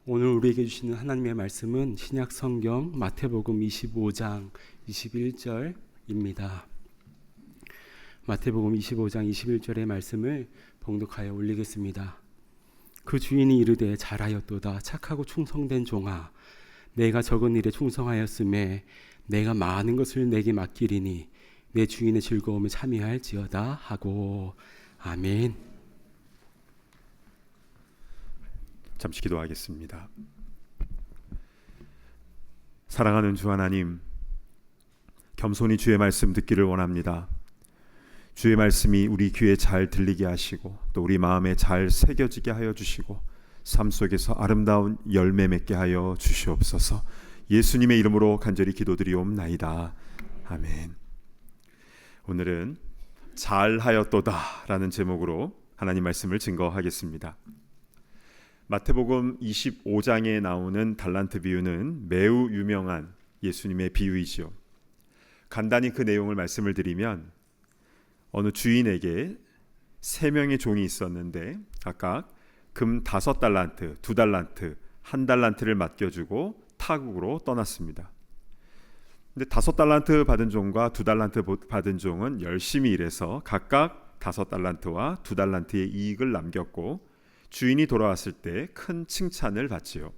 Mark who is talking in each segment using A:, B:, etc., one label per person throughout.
A: 오늘 우리에게 주시는 하나님의 말씀은 신약 성경 마태복음 25장 21절입니다. 마태복음 25장 21절의 말씀을 봉독하여 올리겠습니다. 그 주인이 이르되 잘하였도다 착하고 충성된 종아, 내가 적은 일에 충성하였음에 내가 많은 것을 내게 맡기리니 내 주인의 즐거움에 참여할지어다 하고. 아멘.
B: 잠시 기도하겠습니다. 사랑하는 주 하나님, 겸손히 주의 말씀 듣기를 원합니다. 주의 말씀이 우리 귀에 잘 들리게 하시고 또 우리 마음에 잘 새겨지게 하여 주시고 삶 속에서 아름다운 열매 맺게 하여 주시옵소서. 예수님의 이름으로 간절히 기도드리옵나이다. 아멘. 오늘은 잘하였도다 라는 제목으로 하나님 말씀을 증거하겠습니다. 마태복음 25장에 나오는 달란트 비유는 매우 유명한 예수님의 비유이지요. 간단히 그 내용을 말씀을 드리면, 어느 주인에게 3명의 종이 있었는데 각각 금 5달란트, 2달란트, 1달란트를 맡겨주고 타국으로 떠났습니다. 근데 5달란트 받은 종과 2달란트 받은 종은 열심히 일해서 각각 5달란트와 2달란트의 이익을 남겼고 주인이 돌아왔을 때 큰 칭찬을 받지요.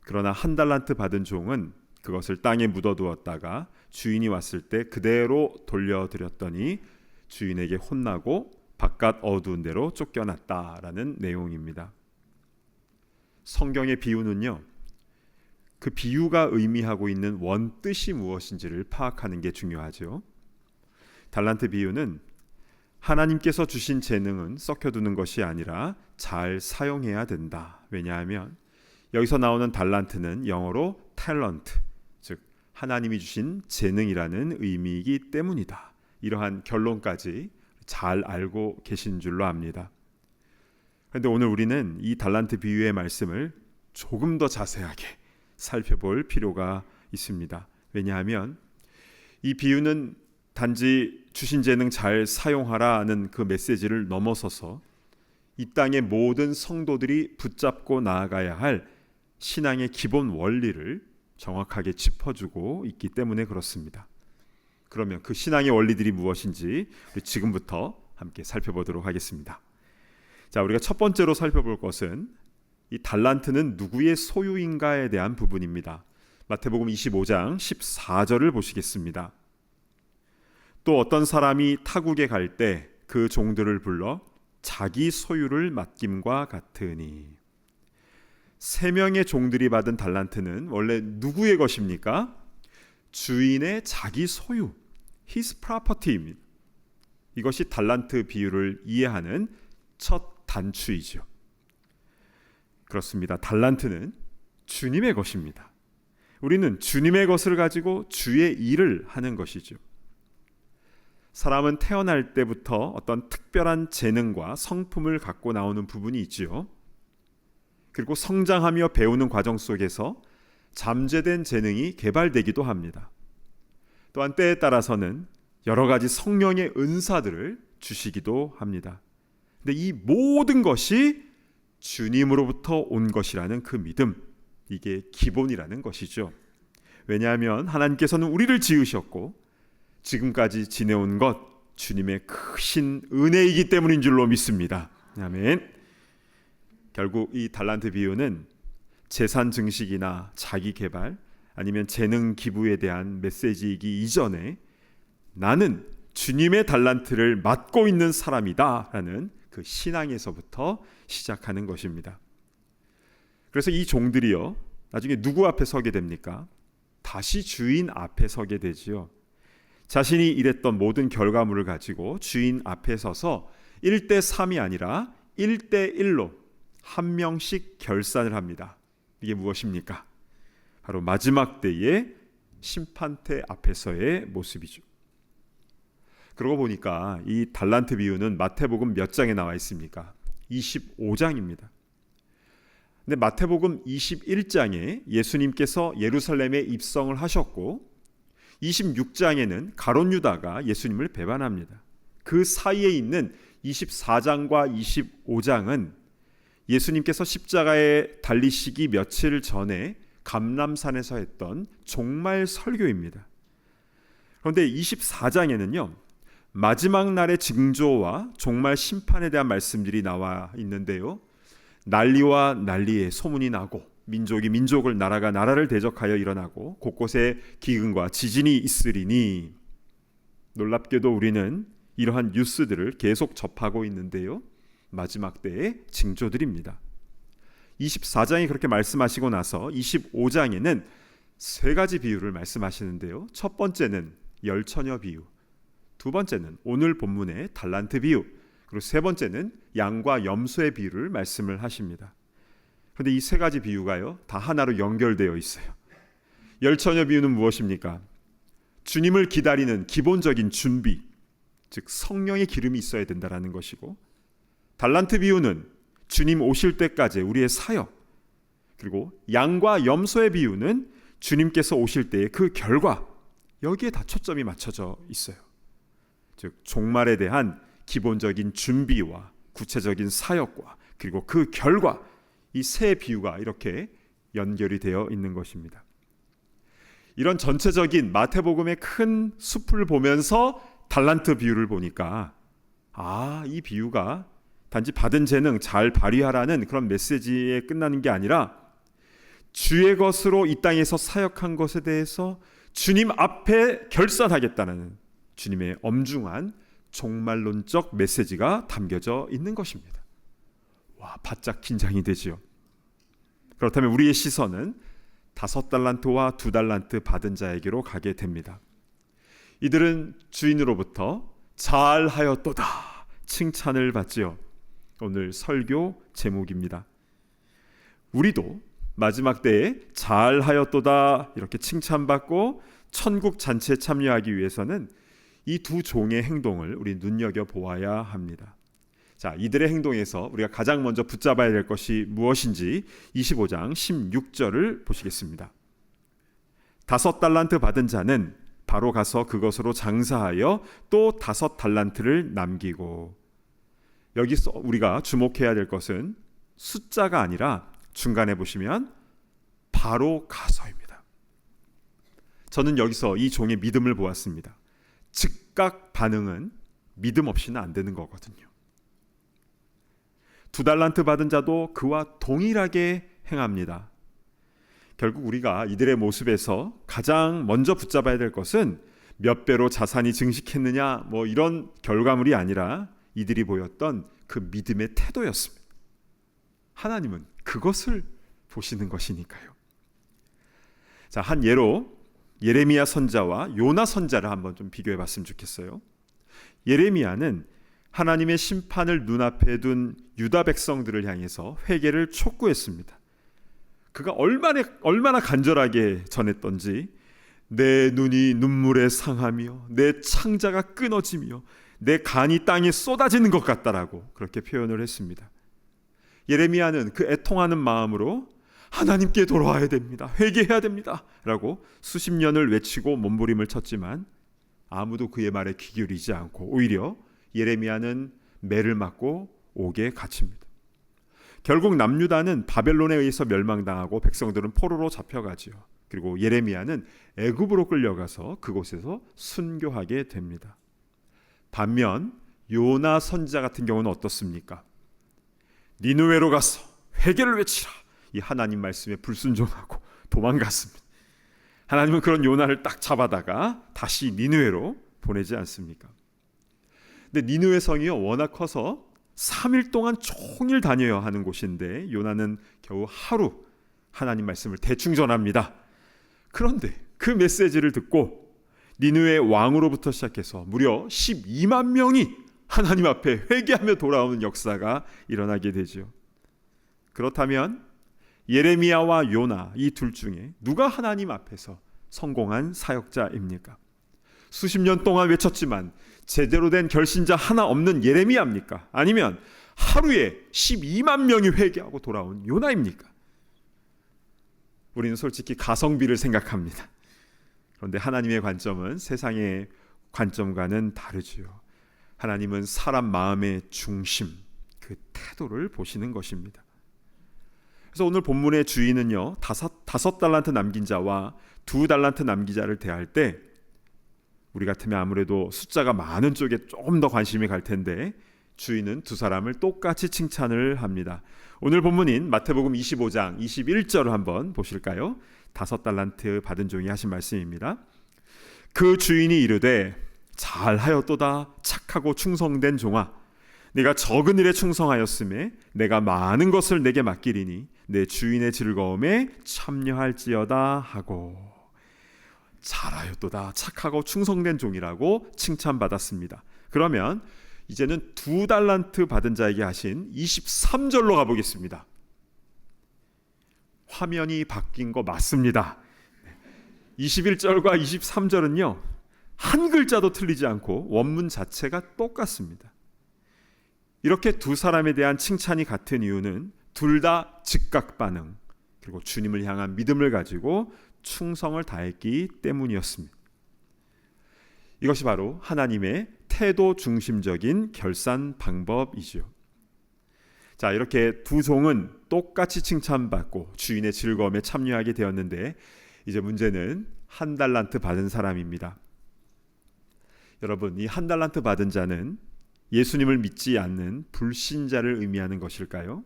B: 그러나 1달란트 받은 종은 그것을 땅에 묻어두었다가 주인이 왔을 때 그대로 돌려드렸더니 주인에게 혼나고 바깥 어두운 데로 쫓겨났다라는 내용입니다. 성경의 비유는요, 그 비유가 의미하고 있는 원뜻이 무엇인지를 파악하는 게 중요하죠. 달란트 비유는 하나님께서 주신 재능은 썩혀두는 것이 아니라 잘 사용해야 된다. 왜냐하면 여기서 나오는 달란트는 영어로 탤런트, 즉 하나님이 주신 재능이라는 의미이기 때문이다. 이러한 결론까지 잘 알고 계신 줄로 압니다. 그런데 오늘 우리는 이 달란트 비유의 말씀을 조금 더 자세하게 살펴볼 필요가 있습니다. 왜냐하면 이 비유는 단지 주신 재능 잘 사용하라는 그 메시지를 넘어서서 이 땅의 모든 성도들이 붙잡고 나아가야 할 신앙의 기본 원리를 정확하게 짚어주고 있기 때문에 그렇습니다. 그러면 그 신앙의 원리들이 무엇인지 우리 지금부터 함께 살펴보도록 하겠습니다. 자, 우리가 첫 번째로 살펴볼 것은 이 달란트는 누구의 소유인가에 대한 부분입니다. 마태복음 25장 14절을 보시겠습니다. 또 어떤 사람이 타국에 갈 때 그 종들을 불러 자기 소유를 맡김과 같으니. 3명의 종들이 받은 달란트는 원래 누구의 것입니까? 주인의 자기 소유, his property입니다. 이것이 달란트 비유를 이해하는 첫 단추이죠. 그렇습니다. 달란트는 주님의 것입니다. 우리는 주님의 것을 가지고 주의 일을 하는 것이죠. 사람은 태어날 때부터 어떤 특별한 재능과 성품을 갖고 나오는 부분이 있지요. 그리고 성장하며 배우는 과정 속에서 잠재된 재능이 개발되기도 합니다. 또한 때에 따라서는 여러 가지 성령의 은사들을 주시기도 합니다. 근데 이 모든 것이 주님으로부터 온 것이라는 그 믿음, 이게 기본이라는 것이죠. 왜냐하면 하나님께서는 우리를 지으셨고 지금까지 지내온 것 주님의 크신 은혜이기 때문인 줄로 믿습니다. 아멘. 결국 이 달란트 비유는 재산 증식이나 자기 개발 아니면 재능 기부에 대한 메시지이기 이전에 나는 주님의 달란트를 맡고 있는 사람이다 라는 그 신앙에서부터 시작하는 것입니다. 그래서 이 종들이요, 나중에 누구 앞에 서게 됩니까? 다시 주인 앞에 서게 되지요. 자신이 일했던 모든 결과물을 가지고 주인 앞에 서서 1대 3이 아니라 1대 1로 한 명씩 결산을 합니다. 이게 무엇입니까? 바로 마지막 때의 심판대 앞에서의 모습이죠. 그러고 보니까 이 달란트 비유는 마태복음 몇 장에 나와 있습니까? 25장입니다. 근데 마태복음 21장에 예수님께서 예루살렘에 입성을 하셨고 26장에는 가룟 유다가 예수님을 배반합니다. 그 사이에 있는 24장과 25장은 예수님께서 십자가에 달리시기 며칠 전에 감람산에서 했던 종말 설교입니다. 그런데 24장에는요, 마지막 날의 징조와 종말 심판에 대한 말씀들이 나와 있는데요, 난리와 난리의 소문이 나고 민족이 민족을, 나라가 나라를 대적하여 일어나고 곳곳에 기근과 지진이 있으리니, 놀랍게도 우리는 이러한 뉴스들을 계속 접하고 있는데요, 마지막 때의 징조들입니다. 24장이 그렇게 말씀하시고 나서 25장에는 세 가지 비유를 말씀하시는데요, 첫 번째는 열처녀 비유, 두 번째는 오늘 본문의 달란트 비유, 그리고 세 번째는 양과 염소의 비유를 말씀을 하십니다. 그런데 이 세 가지 비유가요, 다 하나로 연결되어 있어요. 열처녀 비유는 무엇입니까? 주님을 기다리는 기본적인 준비, 즉 성령의 기름이 있어야 된다라는 것이고, 달란트 비유는 주님 오실 때까지 우리의 사역, 그리고 양과 염소의 비유는 주님께서 오실 때의 그 결과, 여기에 다 초점이 맞춰져 있어요. 즉 종말에 대한 기본적인 준비와 구체적인 사역과 그리고 그 결과, 이 세 비유가 이렇게 연결이 되어 있는 것입니다. 이런 전체적인 마태복음의 큰 숲을 보면서 달란트 비유를 보니까, 이 비유가 단지 받은 재능 잘 발휘하라는 그런 메시지에 끝나는 게 아니라 주의 것으로 이 땅에서 사역한 것에 대해서 주님 앞에 결산하겠다는 주님의 엄중한 종말론적 메시지가 담겨져 있는 것입니다. 와, 바짝 긴장이 되지요. 그렇다면 우리의 시선은 5달란트와 2달란트 받은 자에게로 가게 됩니다. 이들은 주인으로부터 잘하였도다 칭찬을 받지요. 오늘 설교 제목입니다. 우리도 마지막 때에 잘하였도다 이렇게 칭찬받고 천국 잔치에 참여하기 위해서는 이 두 종의 행동을 우리 눈여겨보아야 합니다. 자, 이들의 행동에서 우리가 가장 먼저 붙잡아야 될 것이 무엇인지 25장 16절을 보시겠습니다. 5달란트 받은 자는 바로 가서 그것으로 장사하여 또 5달란트를 남기고, 여기서 우리가 주목해야 될 것은 숫자가 아니라 중간에 보시면 바로 가서입니다. 저는 여기서 이 종의 믿음을 보았습니다. 즉각 반응은 믿음 없이는 안 되는 거거든요. 2달란트 받은 자도 그와 동일하게 행합니다. 결국 우리가 이들의 모습에서 가장 먼저 붙잡아야 될 것은 몇 배로 자산이 증식했느냐 이런 결과물이 아니라 이들이 보였던 그 믿음의 태도였습니다. 하나님은 그것을 보시는 것이니까요. 자, 한 예로 예레미야 선자와 요나 선자를 한번 좀 비교해 봤으면 좋겠어요. 예레미야는 하나님의 심판을 눈앞에 둔 유다 백성들을 향해서 회개를 촉구했습니다. 그가 얼마나 간절하게 전했던지, 내 눈이 눈물에 상하며 내 창자가 끊어지며 내 간이 땅에 쏟아지는 것 같다라고 그렇게 표현을 했습니다. 예레미야는 그 애통하는 마음으로 하나님께 돌아와야 됩니다, 회개해야 됩니다 라고 수십 년을 외치고 몸부림을 쳤지만 아무도 그의 말에 귀 기울이지 않고 오히려 예레미야는 매를 맞고 옥에 갇힙니다. 결국 남유다는 바벨론에 의해서 멸망당하고 백성들은 포로로 잡혀가지요. 그리고 예레미야는 애굽으로 끌려가서 그곳에서 순교하게 됩니다. 반면 요나 선지자 같은 경우는 어떻습니까? 니느웨로 가서 회개를 외치라, 이 하나님 말씀에 불순종하고 도망갔습니다. 하나님은 그런 요나를 딱 잡아다가 다시 니느웨로 보내지 않습니까? 근데 니느웨 성이요, 워낙 커서 3일 동안 종일 다녀야 하는 곳인데 요나는 겨우 하루 하나님 말씀을 대충 전합니다. 그런데 그 메시지를 듣고 니느웨 왕으로부터 시작해서 무려 12만 명이 하나님 앞에 회개하며 돌아오는 역사가 일어나게 되죠. 그렇다면 예레미야와 요나, 이 둘 중에 누가 하나님 앞에서 성공한 사역자입니까? 수십 년 동안 외쳤지만 제대로 된 결신자 하나 없는 예레미야입니까? 아니면 하루에 12만 명이 회개하고 돌아온 요나입니까? 우리는 솔직히 가성비를 생각합니다. 그런데 하나님의 관점은 세상의 관점과는 다르지요. 하나님은 사람 마음의 중심, 그 태도를 보시는 것입니다. 그래서 오늘 본문의 주인은요, 다섯 달란트 남긴 자와 2달란트 남긴 자를 대할 때, 우리 같으면 아무래도 숫자가 많은 쪽에 조금 더 관심이 갈 텐데, 주인은 두 사람을 똑같이 칭찬을 합니다. 오늘 본문인 마태복음 25장 21절을 한번 보실까요? 5달란트 받은 종이 하신 말씀입니다. 그 주인이 이르되 잘하였도다 착하고 충성된 종아, 네가 적은 일에 충성하였음에 내가 많은 것을 내게 맡기리니 내 주인의 즐거움에 참여할지어다 하고, 잘하였도다 착하고 충성된 종이라고 칭찬받았습니다. 그러면 이제는 2달란트 받은 자에게 하신 23절로 가보겠습니다. 화면이 바뀐 거 맞습니다. 21절과 23절은요, 한 글자도 틀리지 않고 원문 자체가 똑같습니다. 이렇게 두 사람에 대한 칭찬이 같은 이유는 둘 다 즉각 반응, 그리고 주님을 향한 믿음을 가지고 충성을 다했기 때문이었습니다. 이것이 바로 하나님의 태도 중심적인 결산 방법이지요. 자, 이렇게 두 종은 똑같이 칭찬받고 주인의 즐거움에 참여하게 되었는데, 이제 문제는 1달란트 받은 사람입니다. 여러분, 이 1달란트 받은 자는 예수님을 믿지 않는 불신자를 의미하는 것일까요?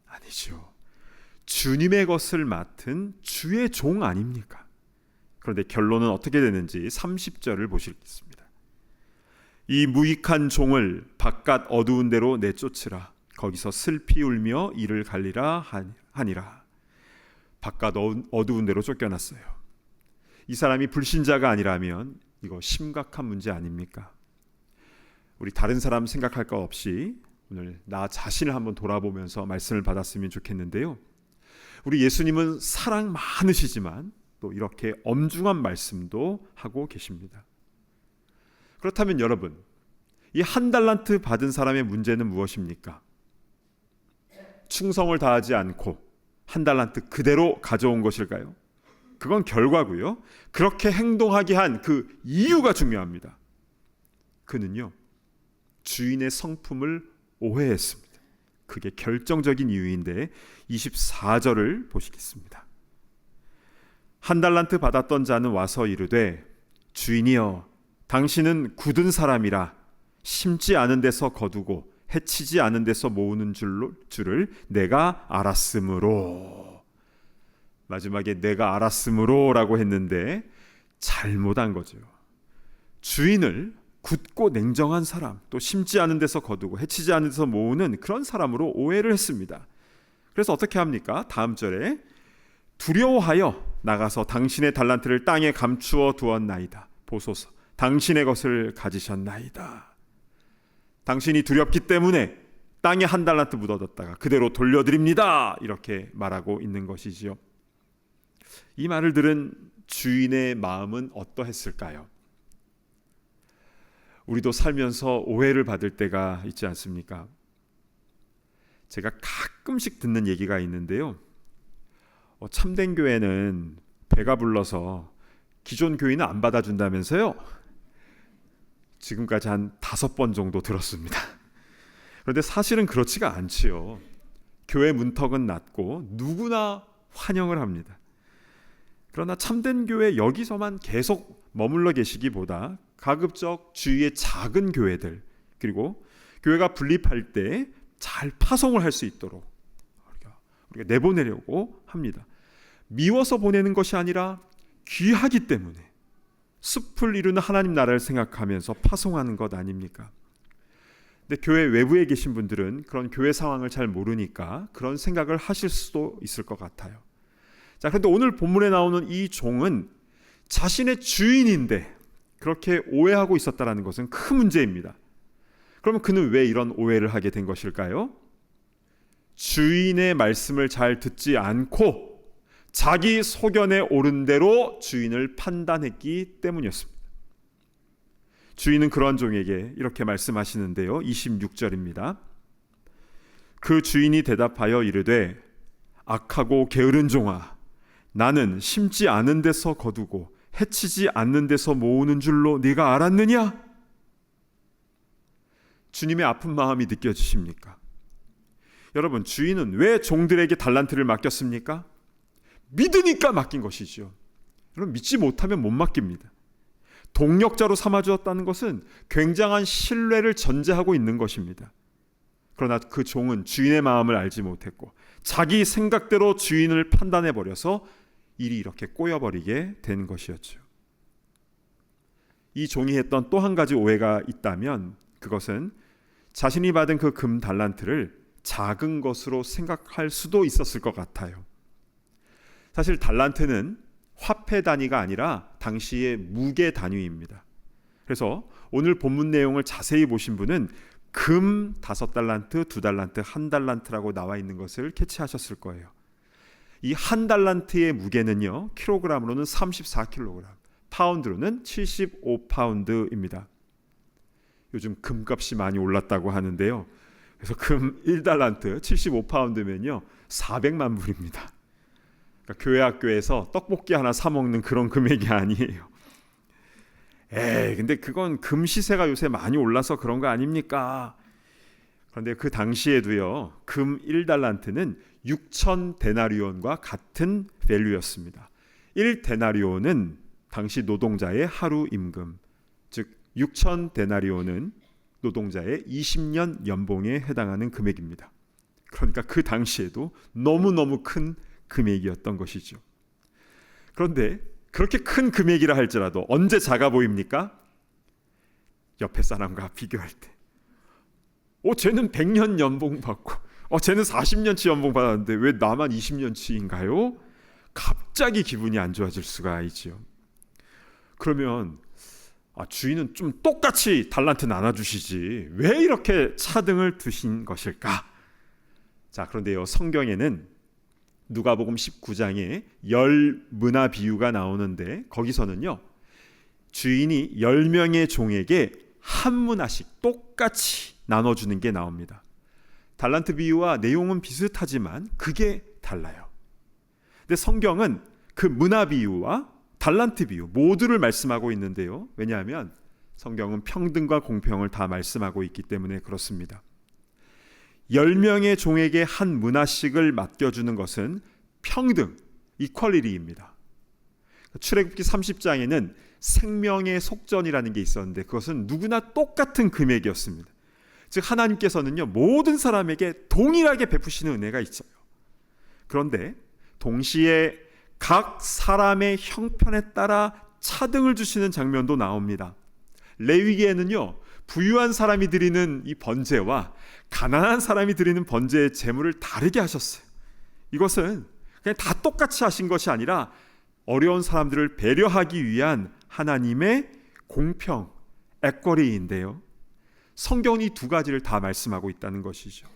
B: 아니죠. 주님의 것을 맡은 주의 종 아닙니까? 그런데 결론은 어떻게 되는지 30절을 보시겠습니다. 이 무익한 종을 바깥 어두운 데로 내쫓으라. 거기서 슬피 울며 이를 갈리라 하니라. 바깥 어두운 데로 쫓겨났어요. 이 사람이 불신자가 아니라면 이거 심각한 문제 아닙니까? 우리 다른 사람 생각할 것 없이 오늘 나 자신을 한번 돌아보면서 말씀을 받았으면 좋겠는데요. 우리 예수님은 사랑 많으시지만 또 이렇게 엄중한 말씀도 하고 계십니다. 그렇다면 여러분, 이 1달란트 받은 사람의 문제는 무엇입니까? 충성을 다하지 않고 1달란트 그대로 가져온 것일까요? 그건 결과고요. 그렇게 행동하게 한 그 이유가 중요합니다. 그는요, 주인의 성품을 오해했습니다. 그게 결정적인 이유인데 24절을 보시겠습니다. 1달란트 받았던 자는 와서 이르되 주인이여, 당신은 굳은 사람이라 심지 않은 데서 거두고 해치지 않은 데서 모으는 줄을 내가 알았으므로, 마지막에 내가 알았으므로 라고 했는데 잘못한 거죠. 주인을 굳고 냉정한 사람, 또 심지 않은 데서 거두고 해치지 않은 데서 모으는 그런 사람으로 오해를 했습니다. 그래서 어떻게 합니까? 다음 절에 두려워하여 나가서 당신의 달란트를 땅에 감추어 두었나이다. 보소서, 당신의 것을 가지셨나이다. 당신이 두렵기 때문에 땅에 1달란트 묻어뒀다가 그대로 돌려드립니다. 이렇게 말하고 있는 것이지요. 이 말을 들은 주인의 마음은 어떠했을까요? 우리도 살면서 오해를 받을 때가 있지 않습니까? 제가 가끔씩 듣는 얘기가 있는데요. 참된 교회는 배가 불러서 기존 교인은 안 받아준다면서요? 지금까지 한 5번 정도 들었습니다. 그런데 사실은 그렇지가 않지요. 교회 문턱은 낮고 누구나 환영을 합니다. 그러나 참된 교회 여기서만 계속 머물러 계시기보다 가급적 주위의 작은 교회들, 그리고 교회가 분립할 때 잘 파송을 할 수 있도록 우리가 내보내려고 합니다. 미워서 보내는 것이 아니라 귀하기 때문에 숲을 이루는 하나님 나라를 생각하면서 파송하는 것 아닙니까? 근데 교회 외부에 계신 분들은 그런 교회 상황을 잘 모르니까 그런 생각을 하실 수도 있을 것 같아요. 자, 그런데 오늘 본문에 나오는 이 종은 자신의 주인인데 그렇게 오해하고 있었다는 것은 큰 문제입니다. 그러면 그는 왜 이런 오해를 하게 된 것일까요? 주인의 말씀을 잘 듣지 않고 자기 소견에 옳은 대로 주인을 판단했기 때문이었습니다. 주인은 그러한 종에게 이렇게 말씀하시는데요. 26절입니다. 그 주인이 대답하여 이르되 악하고 게으른 종아, 나는 심지 않은 데서 거두고 해치지 않는 데서 모으는 줄로 네가 알았느냐? 주님의 아픈 마음이 느껴지십니까? 여러분, 주인은 왜 종들에게 달란트를 맡겼습니까? 믿으니까 맡긴 것이죠. 여러분, 믿지 못하면 못 맡깁니다. 동력자로 삼아주었다는 것은 굉장한 신뢰를 전제하고 있는 것입니다. 그러나 그 종은 주인의 마음을 알지 못했고 자기 생각대로 주인을 판단해버려서 일이 이렇게 꼬여버리게 된 것이었죠. 이 종이 했던 또 한 가지 오해가 있다면 그것은 자신이 받은 그 금 달란트를 작은 것으로 생각할 수도 있었을 것 같아요. 사실 달란트는 화폐 단위가 아니라 당시의 무게 단위입니다. 그래서 오늘 본문 내용을 자세히 보신 분은 금 5달란트, 2달란트, 1달란트라고 나와 있는 것을 캐치하셨을 거예요. 이 1달란트의 무게는요, 킬로그램으로는 34kg, 파운드로는 75파운드입니다. 요즘 금값이 많이 올랐다고 하는데요. 그래서 금 1달란트 75파운드면요 400만 불입니다. 그러니까 교회 학교에서 떡볶이 하나 사 먹는 그런 금액이 아니에요. 근데 그건 금 시세가 요새 많이 올라서 그런 거 아닙니까? 그런데 그 당시에도요, 금 1달란트는 6천 데나리온과 같은 밸류였습니다. 1데나리온은 당시 노동자의 하루 임금, 즉 6천 데나리온은 노동자의 20년 연봉에 해당하는 금액입니다. 그러니까 그 당시에도 너무너무 큰 금액이었던 것이죠. 그런데 그렇게 큰 금액이라 할지라도 언제 작아 보입니까? 옆에 사람과 비교할 때 쟤는 100년 연봉 받고 쟤는 40년치 연봉 받았는데 왜 나만 20년치인가요? 갑자기 기분이 안 좋아질 수가 있죠. 그러면 주인은 좀 똑같이 달란트 나눠주시지 왜 이렇게 차등을 두신 것일까? 자, 그런데요, 성경에는 누가복음 19장에 10문화 비유가 나오는데 거기서는요, 주인이 10명의 종에게 한 문화씩 똑같이 나눠주는 게 나옵니다. 달란트 비유와 내용은 비슷하지만 그게 달라요. 근데 성경은 그 문화 비유와 달란트 비유 모두를 말씀하고 있는데요. 왜냐하면 성경은 평등과 공평을 다 말씀하고 있기 때문에 그렇습니다. 10명의 종에게 한 문화씩을 맡겨주는 것은 평등, 이퀄리티입니다. 출애굽기 30장에는 생명의 속전이라는 게 있었는데 그것은 누구나 똑같은 금액이었습니다. 즉 하나님께서는요, 모든 사람에게 동일하게 베푸시는 은혜가 있어요. 그런데 동시에 각 사람의 형편에 따라 차등을 주시는 장면도 나옵니다. 레위기에는요, 부유한 사람이 드리는 이 번제와 가난한 사람이 드리는 번제의 제물을 다르게 하셨어요. 이것은 그냥 다 똑같이 하신 것이 아니라 어려운 사람들을 배려하기 위한 하나님의 공평, 에쿼리인데요. 성경은 이 두 가지를 다 말씀하고 있다는 것이죠.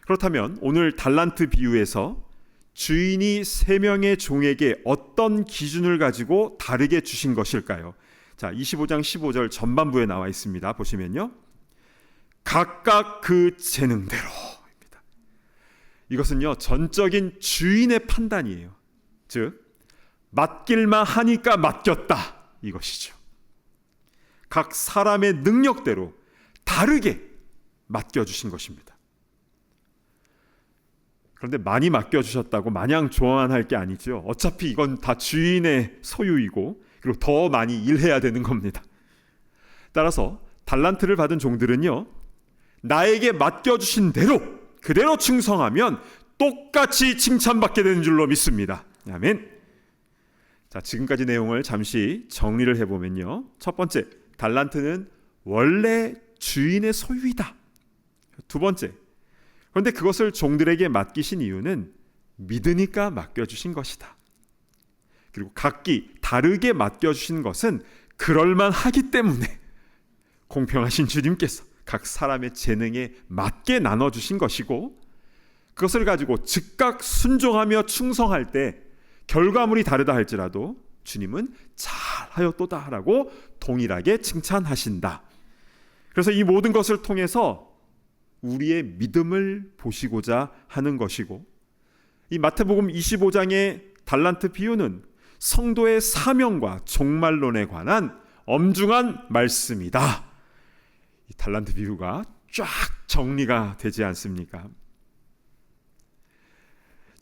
B: 그렇다면 오늘 달란트 비유에서 주인이 3명의 종에게 어떤 기준을 가지고 다르게 주신 것일까요? 자, 25장 15절 전반부에 나와 있습니다. 보시면요, 각각 그 재능대로입니다. 이것은요, 전적인 주인의 판단이에요. 즉 맡길만 하니까 맡겼다, 이것이죠. 각 사람의 능력대로 다르게 맡겨주신 것입니다. 그런데 많이 맡겨주셨다고 마냥 좋아할 게 아니죠. 어차피 이건 다 주인의 소유이고 그리고 더 많이 일해야 되는 겁니다. 따라서 달란트를 받은 종들은요, 나에게 맡겨주신 대로 그대로 충성하면 똑같이 칭찬받게 되는 줄로 믿습니다. 아멘. 자, 지금까지 내용을 잠시 정리를 해보면요, 첫 번째, 달란트는 원래 주인의 소유이다. 두 번째, 그런데 그것을 종들에게 맡기신 이유는 믿으니까 맡겨주신 것이다. 그리고 각기 다르게 맡겨주신 것은 그럴만하기 때문에 공평하신 주님께서 각 사람의 재능에 맞게 나눠주신 것이고, 그것을 가지고 즉각 순종하며 충성할 때 결과물이 다르다 할지라도 주님은 잘하였도다 라고 동일하게 칭찬하신다. 그래서 이 모든 것을 통해서 우리의 믿음을 보시고자 하는 것이고, 이 마태복음 25장의 달란트 비유는 성도의 사명과 종말론에 관한 엄중한 말씀이다. 이 달란트 비유가 쫙 정리가 되지 않습니까?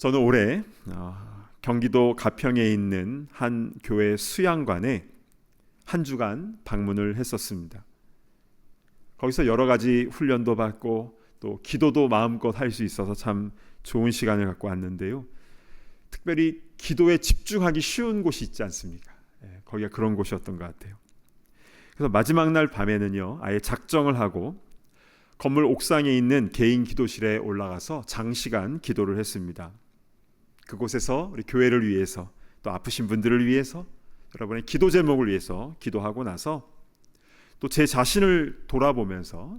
B: 저는 올해 경기도 가평에 있는 한 교회 수양관에 한 주간 방문을 했었습니다. 거기서 여러 가지 훈련도 받고 또 기도도 마음껏 할 수 있어서 참 좋은 시간을 갖고 왔는데요. 특별히 기도에 집중하기 쉬운 곳이 있지 않습니까? 거기가 그런 곳이었던 것 같아요. 그래서 마지막 날 밤에는요, 아예 작정을 하고 건물 옥상에 있는 개인 기도실에 올라가서 장시간 기도를 했습니다. 그곳에서 우리 교회를 위해서 또 아프신 분들을 위해서 여러분의 기도 제목을 위해서 기도하고 나서 또 제 자신을 돌아보면서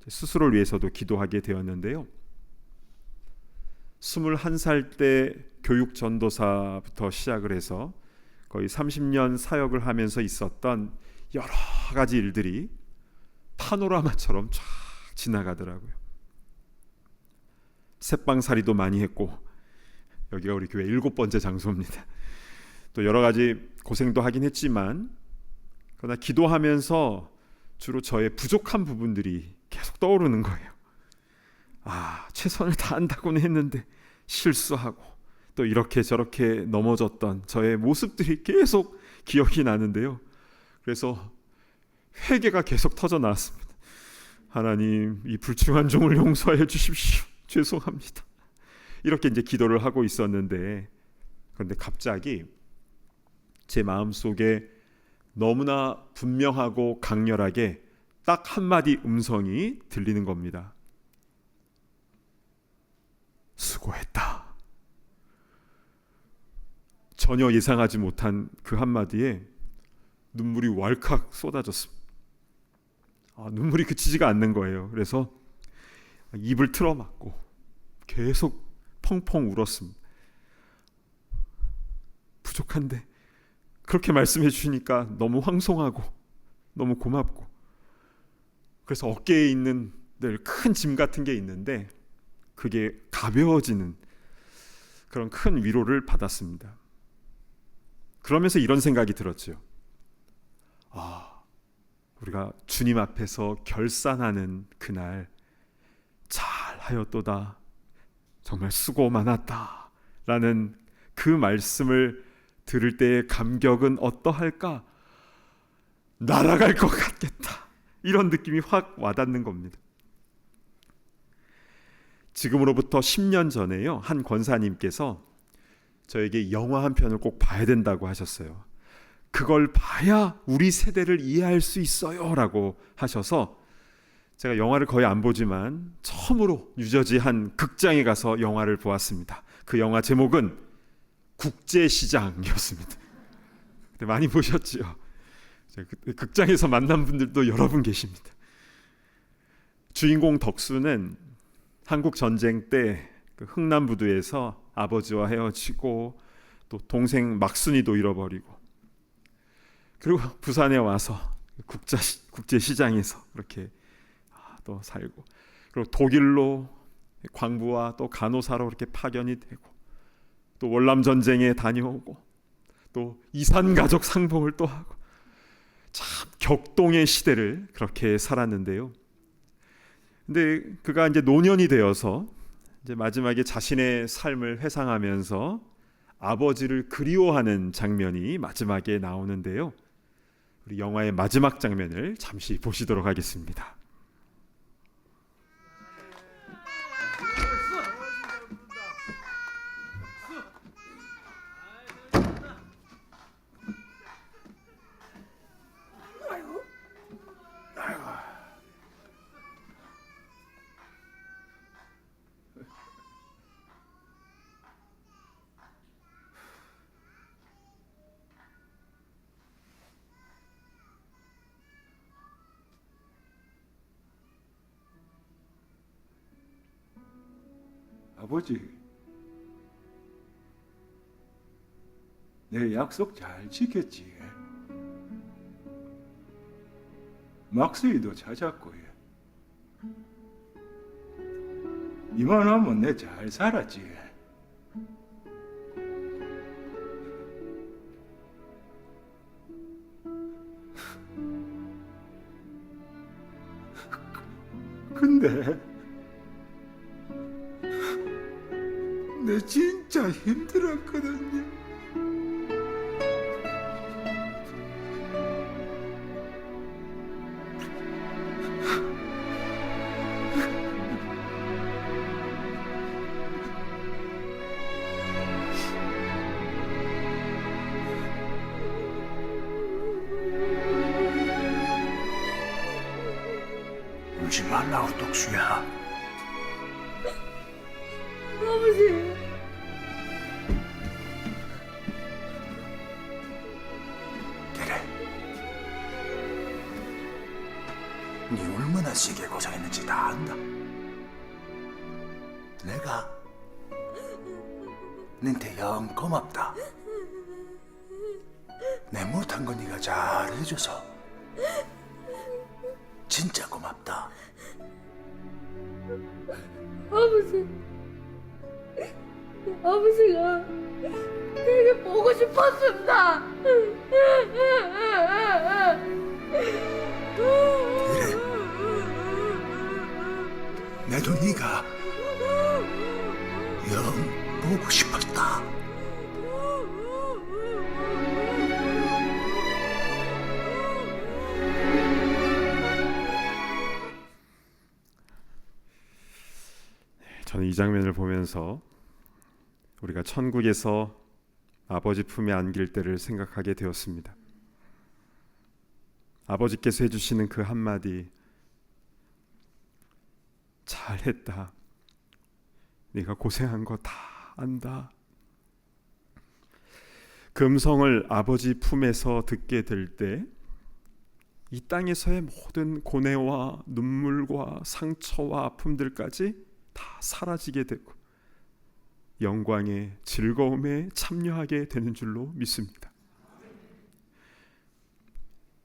B: 제 스스로를 위해서도 기도하게 되었는데요. 21살 때 교육 전도사부터 시작을 해서 거의 30년 사역을 하면서 있었던 여러 가지 일들이 파노라마처럼 쫙 지나가더라고요. 새빵살이도 많이 했고, 여기가 우리 교회 7번째 장소입니다. 또 여러 가지 고생도 하긴 했지만, 그러나 기도하면서 주로 저의 부족한 부분들이 계속 떠오르는 거예요. 최선을 다한다고는 했는데 실수하고 또 이렇게 저렇게 넘어졌던 저의 모습들이 계속 기억이 나는데요. 그래서 회개가 계속 터져 나왔습니다. 하나님, 이 불충한 종을 용서해 주십시오. 죄송합니다. 이렇게 이제 기도를 하고 있었는데, 그런데 갑자기 제 마음속에 너무나 분명하고 강렬하게 딱 한마디 음성이 들리는 겁니다. 수고했다. 전혀 예상하지 못한 그 한마디에 눈물이 왈칵 쏟아졌습니다. 눈물이 그치지가 않는 거예요. 그래서 입을 틀어막고 계속 펑펑 울었습니다. 부족한데 그렇게 말씀해 주시니까 너무 황송하고 너무 고맙고, 그래서 어깨에 있는 늘 큰 짐 같은 게 있는데 그게 가벼워지는 그런 큰 위로를 받았습니다. 그러면서 이런 생각이 들었죠. 우리가 주님 앞에서 결산하는 그날 잘하였도다, 정말 수고 많았다 라는 그 말씀을 들을 때의 감격은 어떠할까? 날아갈 것 같겠다, 이런 느낌이 확 와닿는 겁니다. 지금으로부터 10년 전에요, 한 권사님께서 저에게 영화 한 편을 꼭 봐야 된다고 하셨어요. 그걸 봐야 우리 세대를 이해할 수 있어요 라고 하셔서 제가 영화를 거의 안 보지만 처음으로 뉴저지 한 극장에 가서 영화를 보았습니다. 그 영화 제목은 국제시장이었습니다. 많이 보셨죠? 극장에서 만난 분들도 여러 분 계십니다. 주인공 덕수는 한국 전쟁 때 그 흥남부두에서 아버지와 헤어지고 또 동생 막순이도 잃어버리고, 그리고 부산에 와서 국제시장에서 그렇게 또 살고, 그리고 독일로 광부와 또 간호사로 그렇게 파견이 되고, 또 월남 전쟁에 다녀오고, 또 이산가족 상봉을 또 하고, 참 격동의 시대를 그렇게 살았는데요. 근데 그가 이제 노년이 되어서 이제 마지막에 자신의 삶을 회상하면서 아버지를 그리워하는 장면이 마지막에 나오는데요. 우리 영화의 마지막 장면을 잠시 보시도록 하겠습니다.
C: 아버지, 내 약속 잘 지켰지? 막수이도 찾았고, 이만하면 내 잘 살았지? 근데 내 진짜 힘들었거든요. 울지 말라고, 독수야.
D: 아버지.
C: 그래. 네 얼마나 세게 고생했는지 다 안다. 내가 너한테 영 고맙다. 내 못한 거 네가 잘 해줘서 진짜 고맙다.
D: 아버지가 되게 보고 싶었습니다.
C: 내도 네가 영 보고 싶었다.
B: 저는 이 장면을 보면서 우리가 천국에서 아버지 품에 안길 때를 생각하게 되었습니다. 아버지께서 해주시는 그 한마디, 잘했다. 네가 고생한 거 다 안다. 그 음성을 아버지 품에서 듣게 될 때 이 땅에서의 모든 고뇌와 눈물과 상처와 아픔들까지 다 사라지게 되고 영광의 즐거움에 참여하게 되는 줄로 믿습니다.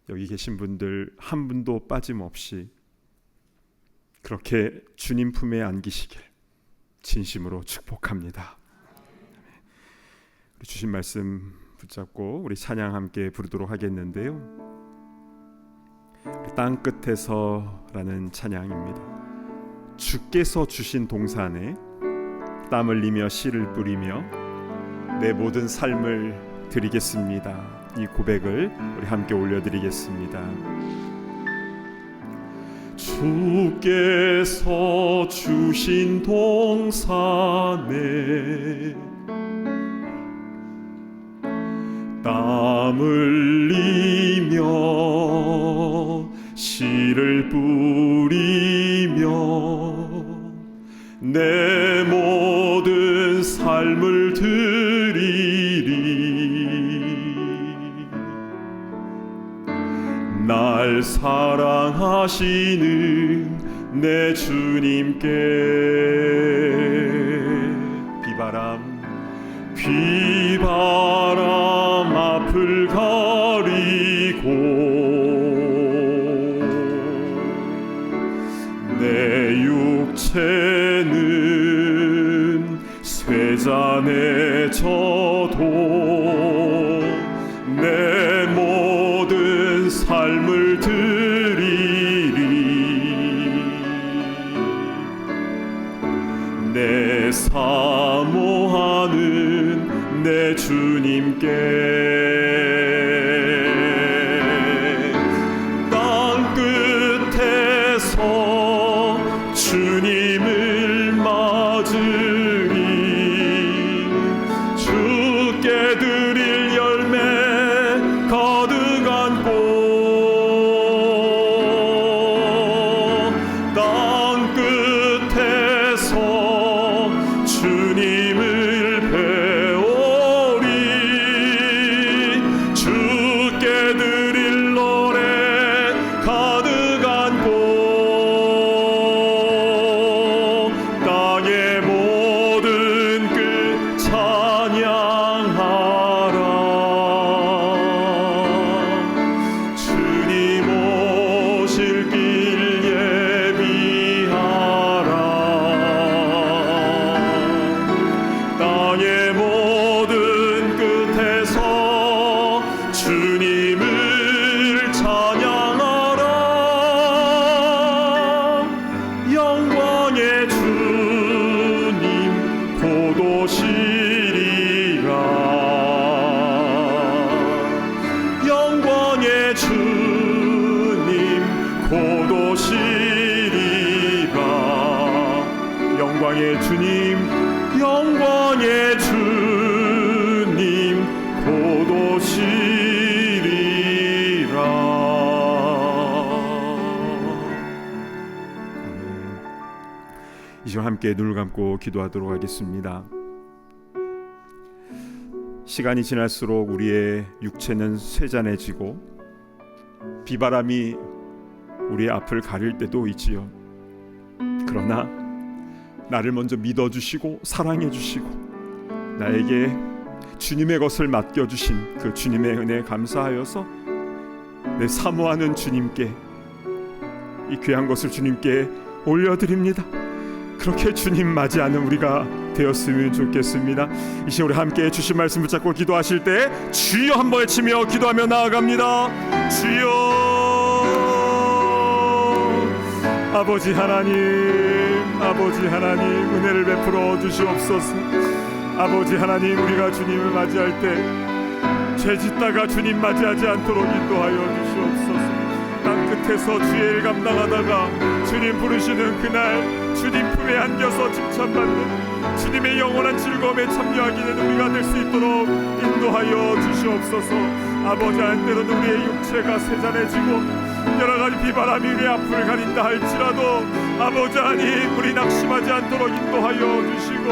B: 여기 계신 분들 한 분도 빠짐없이 그렇게 주님 품에 안기시길 진심으로 축복합니다. 우리 주신 말씀 붙잡고 우리 찬양 함께 부르도록 하겠는데요. 땅 끝에서라는 찬양입니다. 주께서 주신 동산에 땀 흘리며 씨를 뿌리며 내 모든 삶을 드리겠습니다. 이 고백을 우리 함께 올려드리겠습니다. 주께서 주신 동산에 땀 흘리며 씨를 뿌리며 내 모든 삶을 드리리. 날 사랑하시는 내 주님께 비바람 앞을 가리고 내 육체는 쇠잔에 져도 내 모든 삶을 드리리. 내 사모하는 내 주님께 땅 끝에서 주님을 맞으리. 주께 드릴 열매 가득한 꽃 땅 끝에서 주님을 배우리. 주께 드릴 노래 가득한 꽃 땅의 모든 끝 찬양하라. 주님 오실 길 예비하라. 땅의 모든 끝에서 주님을 찬양하라. 영광의 주님 곧 오시 영광의 주님, 영광의 주님 곧 오시리라. 이 시간 함께 눈을 감고 기도하도록 하겠습니다. 시간이 지날수록 우리의 육체는 쇠잔해지고 비바람이 우리의 앞을 가릴 때도 있지요. 그러나 나를 먼저 믿어주시고 사랑해주시고 나에게 주님의 것을 맡겨주신 그 주님의 은혜에 감사하여서 내 사모하는 주님께 이 귀한 것을 주님께 올려드립니다. 그렇게 주님 맞이하는 우리가 되었으면 좋겠습니다. 이 시간 우리 함께 주신 말씀 붙잡고 기도하실 때 주여 한번 외치며 기도하며 나아갑니다. 주여. 아버지 하나님, 아버지 하나님 은혜를 베풀어 주시옵소서. 아버지 하나님, 우리가 주님을 맞이할 때 죄짓다가 주님 맞이하지 않도록 인도하여 주시옵소서. 땅 끝에서 주의 일 감당하다가 주님 부르시는 그날 주님 품에 안겨서 칭찬받는 주님의 영원한 즐거움에 참여하게 되는 우리가 될 수 있도록 인도하여 주시옵소서. 아버지, 한때로는 우리의 육체가 세잔해지고 여러가지 비바람이 우리의 앞을 가린다 할지라도 아버지 하나님, 우리 낙심하지 않도록 인도하여 주시고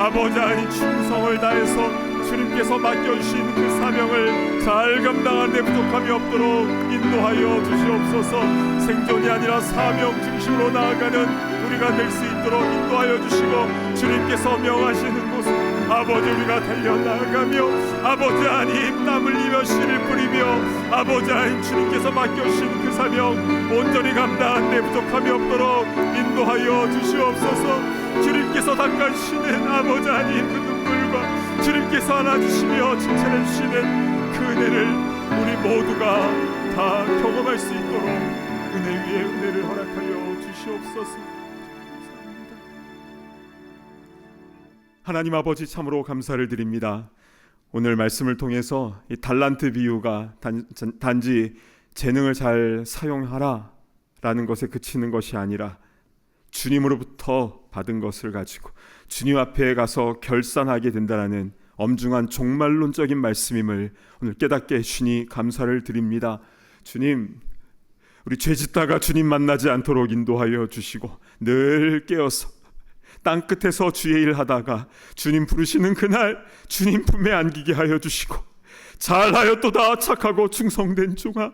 B: 아버지 하나님, 충성을 다해서 주님께서 맡겨주신 그 사명을 잘 감당하는 데 부족함이 없도록 인도하여 주시옵소서. 생존이 아니라 사명 중심으로 나아가는 우리가 될 수 있도록 인도하여 주시고 주님께서 명하시는 곳 아버지 우리가 달려나가며 아버지 하나님 땀 흘리며 씨를 뿌리며 아버지 하나님 주님께서 맡겨주신 그 사명 온전히 감당하는 데 부족함이 없도록 인도하여 주시옵소서. 주님께서 닦아주시는 아버지 하나님 그 눈물과 주님께서 안아주시며 칭찬해 주시는 그 은혜를 우리 모두가 다 경험할 수 있도록 은혜 위에 은혜를 허락하여 주시옵소서. 하나님 아버지, 참으로 감사를 드립니다. 오늘 말씀을 통해서 이 달란트 비유가 단지 재능을 잘 사용하라 라는 것에 그치는 것이 아니라 주님으로부터 받은 것을 가지고 주님 앞에 가서 결산하게 된다는 엄중한 종말론적인 말씀임을 오늘 깨닫게 해주시니 감사를 드립니다. 주님, 우리 죄짓다가 주님 만나지 않도록 인도하여 주시고 늘 깨어서 땅끝에서 주의 일 하다가 주님 부르시는 그날 주님 품에 안기게 하여 주시고 잘하였도다 착하고 충성된 종아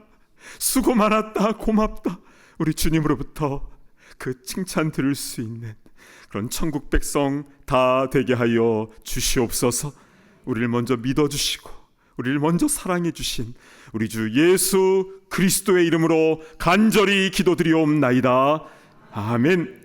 B: 수고 많았다 고맙다 우리 주님으로부터 그 칭찬 들을 수 있는 그런 천국 백성 다 되게 하여 주시옵소서. 우리를 먼저 믿어주시고 우리를 먼저 사랑해 주신 우리 주 예수 그리스도의 이름으로 간절히 기도드리옵나이다. 아멘.